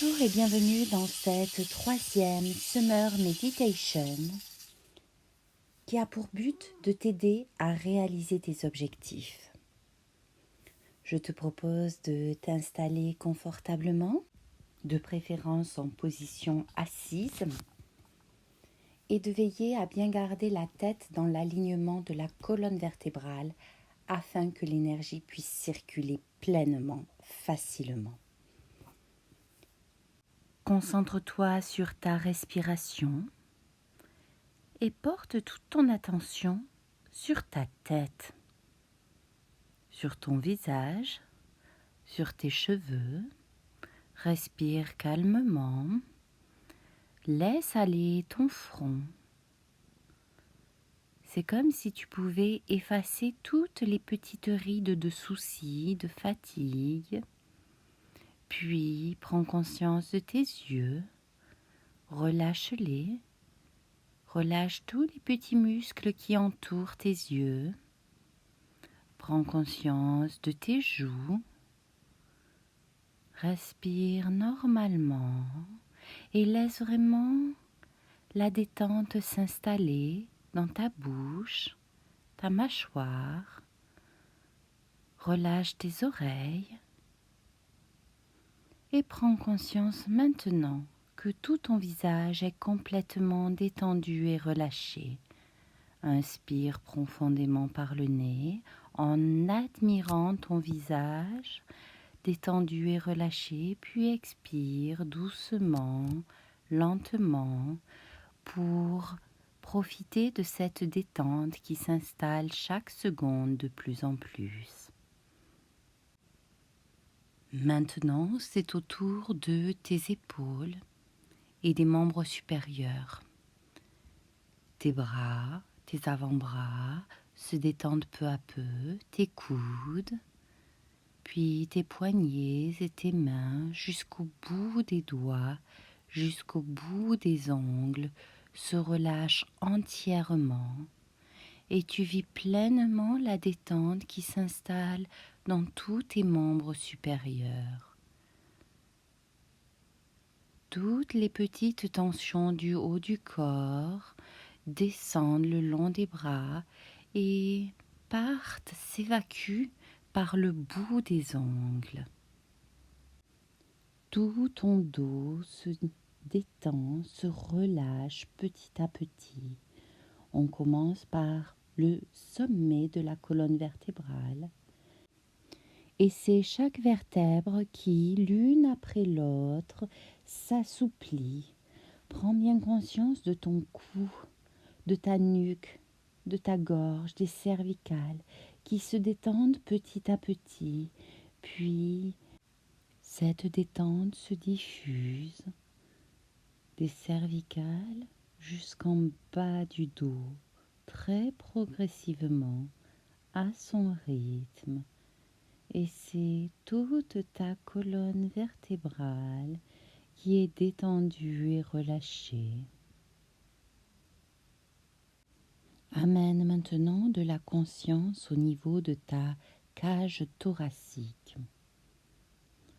Bonjour et bienvenue dans cette troisième Summer Meditation qui a pour but de t'aider à réaliser tes objectifs. Je te propose de t'installer confortablement, de préférence en position assise, et de veiller à bien garder la tête dans l'alignement de la colonne vertébrale afin que l'énergie puisse circuler pleinement, facilement. Concentre-toi sur ta respiration et porte toute ton attention sur ta tête, sur ton visage, sur tes cheveux. Respire calmement, laisse aller ton front. C'est comme si tu pouvais effacer toutes les petites rides de soucis, de fatigue. Puis prends conscience de tes yeux, relâche-les. Relâche tous les petits muscles qui entourent tes yeux. Prends conscience de tes joues. Respire normalement et laisse vraiment la détente s'installer dans ta bouche, ta mâchoire. Relâche tes oreilles et prends conscience maintenant que tout ton visage est complètement détendu et relâché. Inspire profondément par le nez en admirant ton visage détendu et relâché, puis expire doucement, lentement, pour profiter de cette détente qui s'installe chaque seconde de plus en plus. Maintenant, c'est au tour de tes épaules et des membres supérieurs. Tes bras, tes avant-bras se détendent peu à peu, tes coudes, puis tes poignets et tes mains jusqu'au bout des doigts, jusqu'au bout des ongles, se relâchent entièrement et tu vis pleinement la détente qui s'installe dans tous tes membres supérieurs. Toutes les petites tensions du haut du corps descendent le long des bras et partent, s'évacuent par le bout des ongles. Tout ton dos se détend, se relâche petit à petit. On commence par le sommet de la colonne vertébrale et c'est chaque vertèbre qui, l'une après l'autre, s'assouplit. Prends bien conscience de ton cou, de ta nuque, de ta gorge, des cervicales qui se détendent petit à petit, puis cette détente se diffuse des cervicales jusqu'en bas du dos, très progressivement, à son rythme. Et c'est toute ta colonne vertébrale qui est détendue et relâchée. Amène maintenant de la conscience au niveau de ta cage thoracique.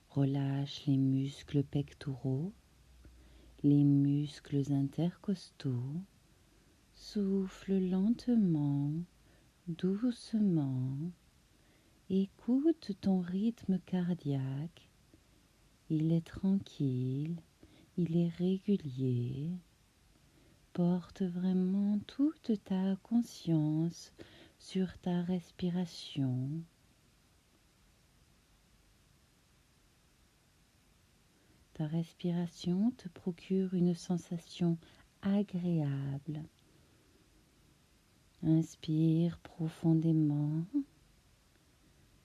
Relâche les muscles pectoraux, les muscles intercostaux. Souffle lentement, doucement. Écoute ton rythme cardiaque. Il est tranquille, il est régulier. Porte vraiment toute ta conscience sur ta respiration. Ta respiration te procure une sensation agréable. Inspire profondément.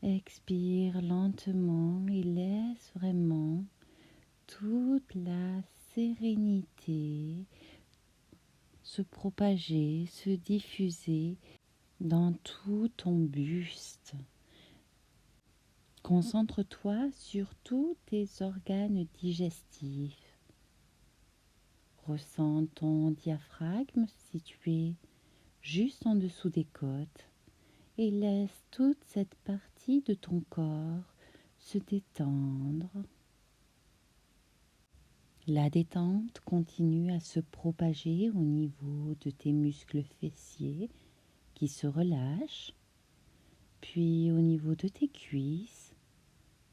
Expire lentement et laisse vraiment toute la sérénité se propager, se diffuser dans tout ton buste. Concentre-toi sur tous tes organes digestifs. Ressens ton diaphragme situé juste en dessous des côtes et laisse toute cette partie de ton corps se détendre. La détente continue à se propager au niveau de tes muscles fessiers qui se relâchent, puis au niveau de tes cuisses,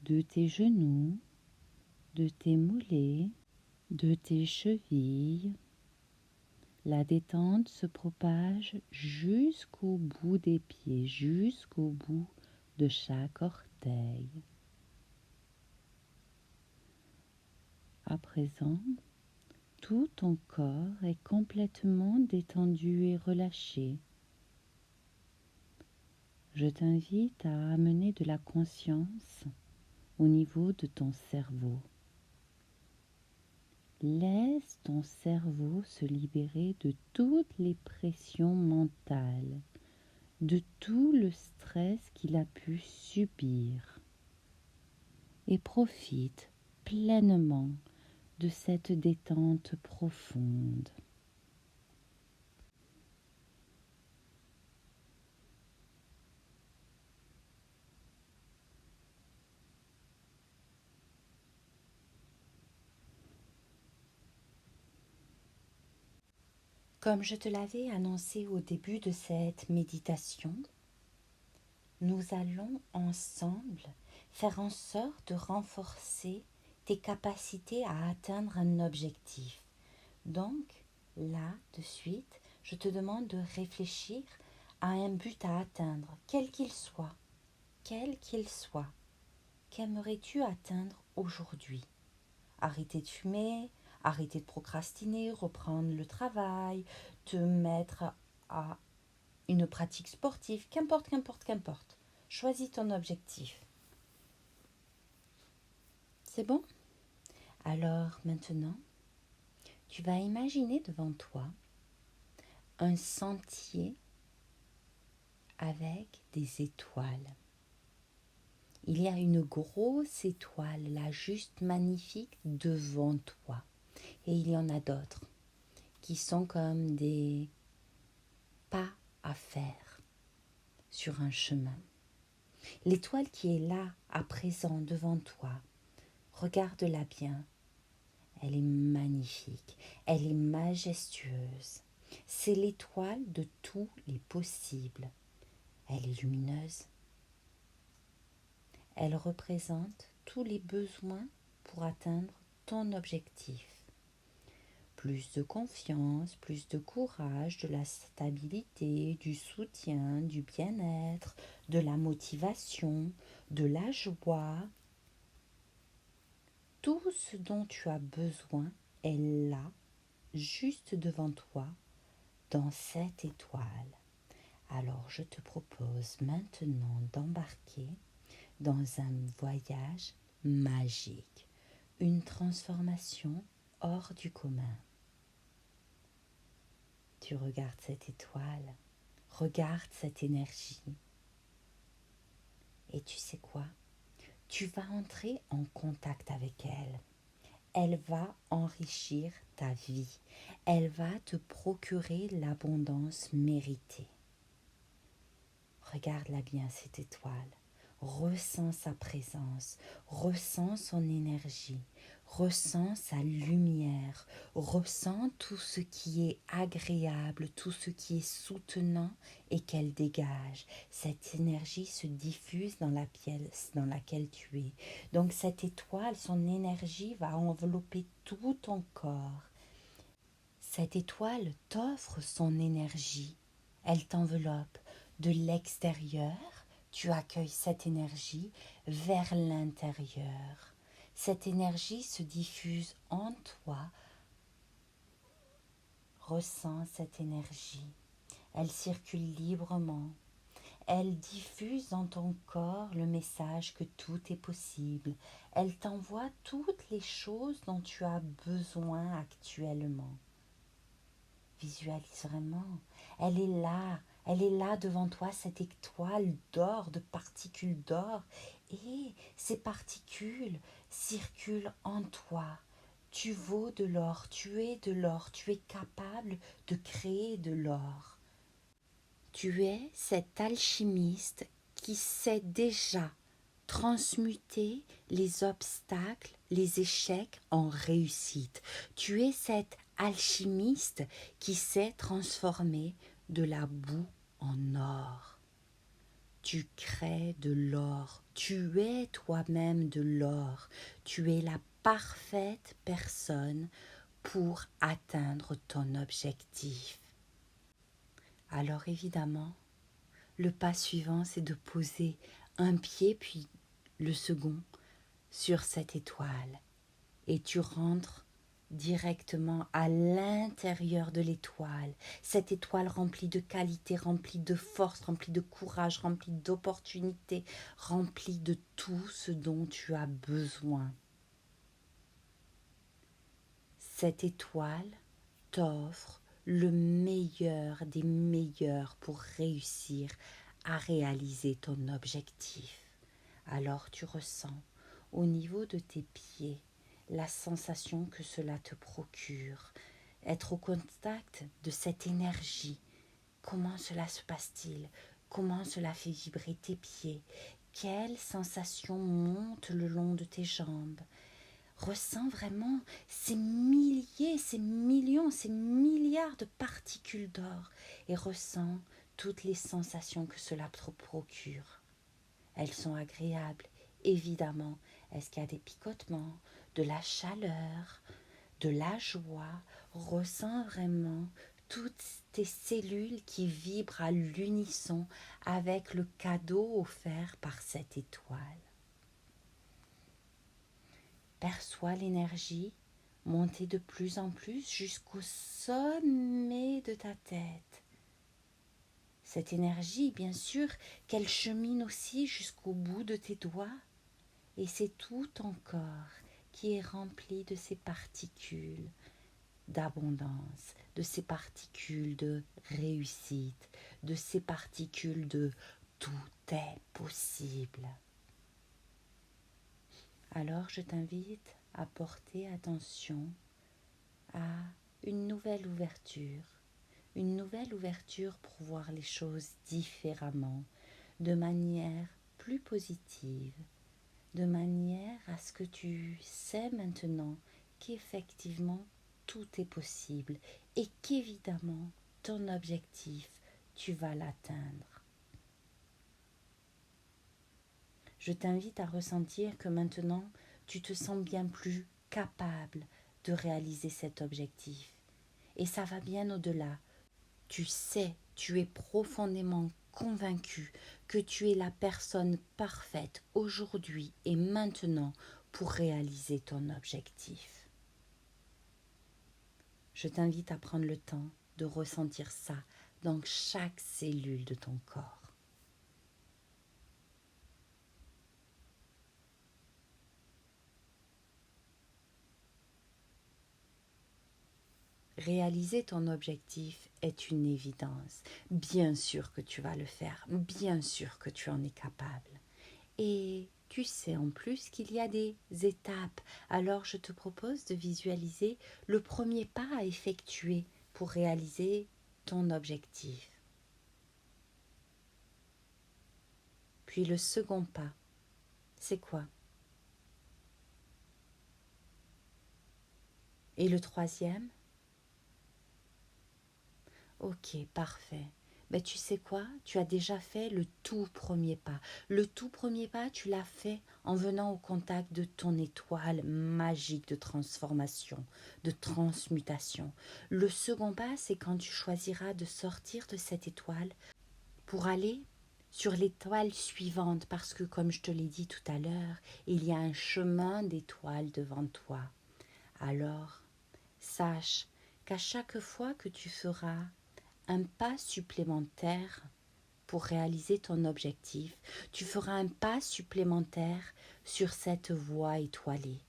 de tes genoux, de tes mollets, de tes chevilles. La détente se propage jusqu'au bout des pieds, jusqu'au bout de chaque orteil. À présent, tout ton corps est complètement détendu et relâché. Je t'invite à amener de la conscience au niveau de ton cerveau. Laisse ton cerveau se libérer de toutes les pressions mentales, de tout le stress qu'il a pu subir, et profite pleinement de cette détente profonde. Comme je te l'avais annoncé au début de cette méditation, nous allons ensemble faire en sorte de renforcer tes capacités à atteindre un objectif. Donc, là, de suite, je te demande de réfléchir à un but à atteindre, quel qu'il soit. Quel qu'il soit. Qu'aimerais-tu atteindre aujourd'hui? Arrêter de fumer, arrêter de procrastiner, reprendre le travail, te mettre à une pratique sportive, qu'importe. Choisis ton objectif. C'est bon? Alors maintenant, tu vas imaginer devant toi un sentier avec des étoiles. Il y a une grosse étoile là, juste magnifique, devant toi. Et il y en a d'autres qui sont comme des pas à faire sur un chemin. L'étoile qui est là, à présent, devant toi, regarde-la bien. Elle est magnifique, elle est majestueuse. C'est l'étoile de tous les possibles. Elle est lumineuse. Elle représente tous les besoins pour atteindre ton objectif. Plus de confiance, plus de courage, de la stabilité, du soutien, du bien-être, de la motivation, de la joie. Tout ce dont tu as besoin est là, juste devant toi, dans cette étoile. Alors je te propose maintenant d'embarquer dans un voyage magique, une transformation hors du commun. Tu regardes cette étoile, regarde cette énergie. Et tu sais quoi? Tu vas entrer en contact avec elle. Elle va enrichir ta vie. Elle va te procurer l'abondance méritée. Regarde-la bien, cette étoile. Ressens sa présence, ressens son énergie, ressens sa lumière, ressens tout ce qui est agréable, tout ce qui est soutenant et qu'elle dégage. Cette énergie se diffuse dans la pièce dans laquelle tu es. Donc cette étoile, son énergie va envelopper tout ton corps. Cette étoile t'offre son énergie, elle t'enveloppe de l'extérieur. Tu accueilles cette énergie vers l'intérieur. Cette énergie se diffuse en toi. Ressens cette énergie. Elle circule librement. Elle diffuse dans ton corps le message que tout est possible. Elle t'envoie toutes les choses dont tu as besoin actuellement. Visualise vraiment. Elle est là devant toi, cette étoile d'or, de particules d'or. Et ces particules circulent en toi. Tu vaux de l'or, tu es de l'or, tu es capable de créer de l'or. Tu es cet alchimiste qui sait déjà transmuter les obstacles, les échecs en réussite. Tu es cet alchimiste qui sait transformer de la boue en or. Tu crées de l'or. Tu es toi-même de l'or. Tu es la parfaite personne pour atteindre ton objectif. Alors évidemment, le pas suivant, c'est de poser un pied puis le second sur cette étoile. Et tu rentres directement à l'intérieur de l'étoile. Cette étoile remplie de qualité, remplie de force, remplie de courage, remplie d'opportunités, remplie de tout ce dont tu as besoin. Cette étoile t'offre le meilleur des meilleurs pour réussir à réaliser ton objectif. Alors tu ressens au niveau de tes pieds la sensation que cela te procure, être au contact de cette énergie. Comment cela se passe-t-il? Comment cela fait vibrer tes pieds? Quelles sensations montent le long de tes jambes? Ressens vraiment ces milliers, ces millions, ces milliards de particules d'or et ressens toutes les sensations que cela te procure. Elles sont agréables, évidemment. Est-ce qu'il y a des picotements, de la chaleur, de la joie? Ressens vraiment toutes tes cellules qui vibrent à l'unisson avec le cadeau offert par cette étoile. Perçois l'énergie monter de plus en plus jusqu'au sommet de ta tête. Cette énergie, bien sûr, qu'elle chemine aussi jusqu'au bout de tes doigts. Et c'est tout ton corps qui est rempli de ces particules d'abondance, de ces particules de réussite, de ces particules de tout est possible. Alors je t'invite à porter attention à une nouvelle ouverture pour voir les choses différemment, de manière plus positive, de manière à ce que tu sais maintenant qu'effectivement tout est possible et qu'évidemment ton objectif, tu vas l'atteindre. Je t'invite à ressentir que maintenant tu te sens bien plus capable de réaliser cet objectif. Et ça va bien au-delà. Tu sais, tu es profondément convaincu que tu es la personne parfaite aujourd'hui et maintenant pour réaliser ton objectif. Je t'invite à prendre le temps de ressentir ça dans chaque cellule de ton corps. Réaliser ton objectif est une évidence. Bien sûr que tu vas le faire, bien sûr que tu en es capable. Et tu sais en plus qu'il y a des étapes. Alors je te propose de visualiser le premier pas à effectuer pour réaliser ton objectif. Puis le second pas, c'est quoi? Et le troisième? Ok, parfait. Mais tu sais quoi? Tu as déjà fait le tout premier pas. Le tout premier pas, tu l'as fait en venant au contact de ton étoile magique de transformation, de transmutation. Le second pas, c'est quand tu choisiras de sortir de cette étoile pour aller sur l'étoile suivante, parce que comme je te l'ai dit tout à l'heure, il y a un chemin d'étoiles devant toi. Alors, sache qu'à chaque fois que tu feras un pas supplémentaire pour réaliser ton objectif, tu feras un pas supplémentaire sur cette voie étoilée.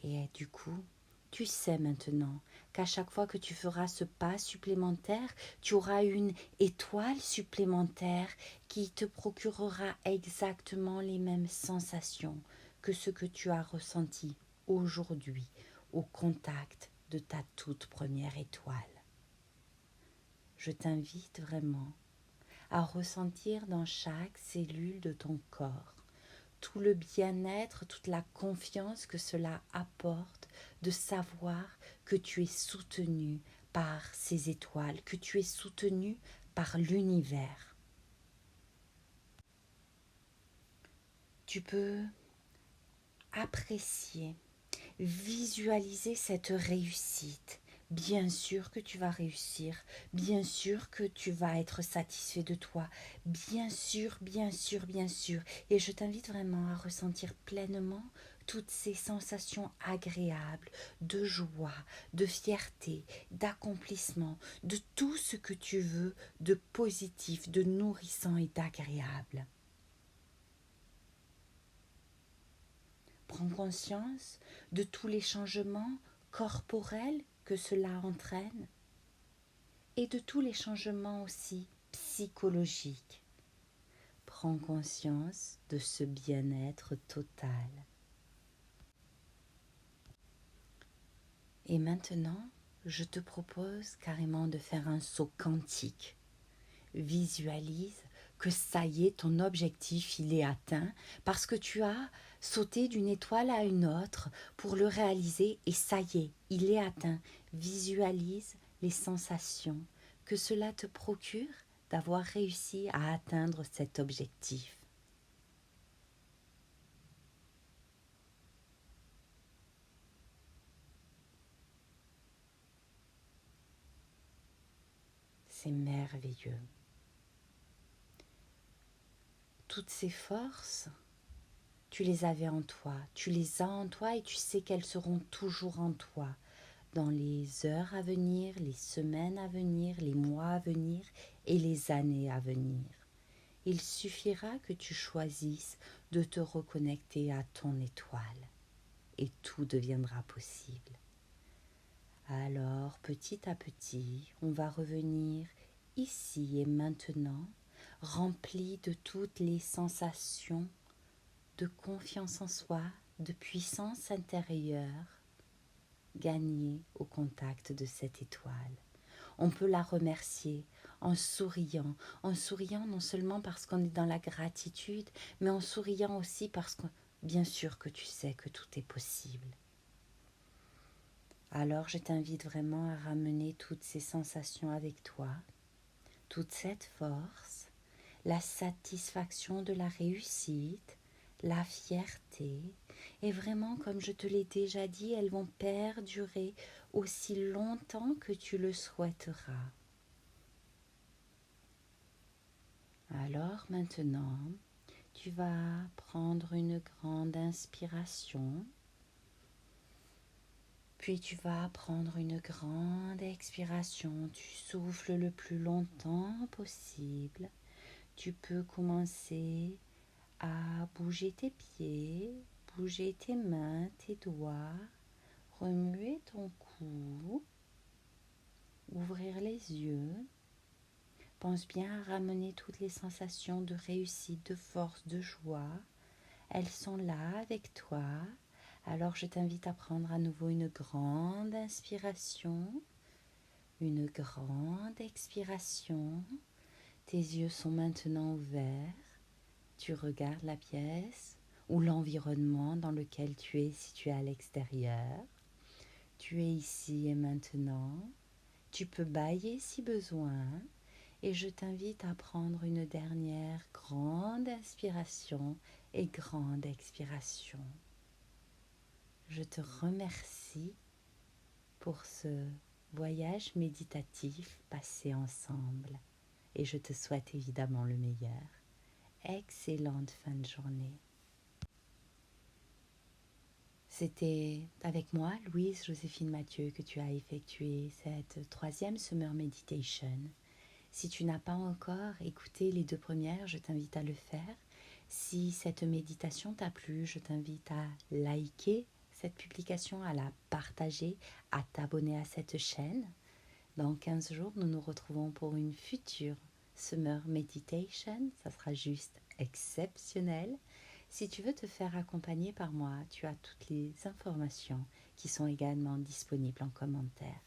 Et du coup, tu sais maintenant qu'à chaque fois que tu feras ce pas supplémentaire, tu auras une étoile supplémentaire qui te procurera exactement les mêmes sensations que ce que tu as ressenti aujourd'hui au contact de ta toute première étoile. Je t'invite vraiment à ressentir dans chaque cellule de ton corps tout le bien-être, toute la confiance que cela apporte de savoir que tu es soutenu par ces étoiles, que tu es soutenu par l'univers. Tu peux apprécier, visualiser cette réussite. Bien sûr que tu vas réussir, bien sûr que tu vas être satisfait de toi, bien sûr, bien sûr, bien sûr. Et je t'invite vraiment à ressentir pleinement toutes ces sensations agréables, de joie, de fierté, d'accomplissement, de tout ce que tu veux, de positif, de nourrissant et d'agréable. Prends conscience de tous les changements corporels que cela entraîne et de tous les changements aussi psychologiques. Prends conscience de ce bien-être total. Et maintenant, je te propose carrément de faire un saut quantique. Visualise que ça y est, ton objectif, il est atteint parce que tu as sauté d'une étoile à une autre pour le réaliser et ça y est, il est atteint. Visualise les sensations que cela te procure d'avoir réussi à atteindre cet objectif. C'est merveilleux. Toutes ces forces, tu les avais en toi, tu les as en toi et tu sais qu'elles seront toujours en toi dans les heures à venir, les semaines à venir, les mois à venir et les années à venir. Il suffira que tu choisisses de te reconnecter à ton étoile et tout deviendra possible. Alors, petit à petit, on va revenir ici et maintenant, rempli de toutes les sensations de confiance en soi, de puissance intérieure, gagnée au contact de cette étoile. On peut la remercier en souriant non seulement parce qu'on est dans la gratitude, mais en souriant aussi parce que bien sûr que tu sais que tout est possible. Alors je t'invite vraiment à ramener toutes ces sensations avec toi, toute cette force, la satisfaction de la réussite, la fierté, et vraiment, comme je te l'ai déjà dit, elles vont perdurer aussi longtemps que tu le souhaiteras. Alors maintenant, tu vas prendre une grande inspiration, puis tu vas prendre une grande expiration. Tu souffles le plus longtemps possible. Tu peux commencer à bouger tes pieds, bouger tes mains, tes doigts, remuer ton cou, ouvrir les yeux. Pense bien à ramener toutes les sensations de réussite, de force, de joie. Elles sont là avec toi. Alors je t'invite à prendre à nouveau une grande inspiration, une grande expiration. Tes yeux sont maintenant ouverts. Tu regardes la pièce ou l'environnement dans lequel tu es si tu es à l'extérieur. Tu es ici et maintenant. Tu peux bâiller si besoin. Et je t'invite à prendre une dernière grande inspiration et grande expiration. Je te remercie pour ce voyage méditatif passé ensemble et je te souhaite évidemment le meilleur. Excellente fin de journée. C'était avec moi, Louise Joséphine Mathieu, que tu as effectué cette 3e Summer Meditation. Si tu n'as pas encore écouté les 2 premières, je t'invite à le faire. Si cette méditation t'a plu, je t'invite à liker cette publication, à la partager, à t'abonner à cette chaîne. Dans 15 jours, nous nous retrouvons pour une future Summer Meditation. Ça sera juste exceptionnel. Si tu veux te faire accompagner par moi, tu as toutes les informations qui sont également disponibles en commentaire.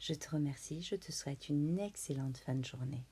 Je te remercie, je te souhaite une excellente fin de journée.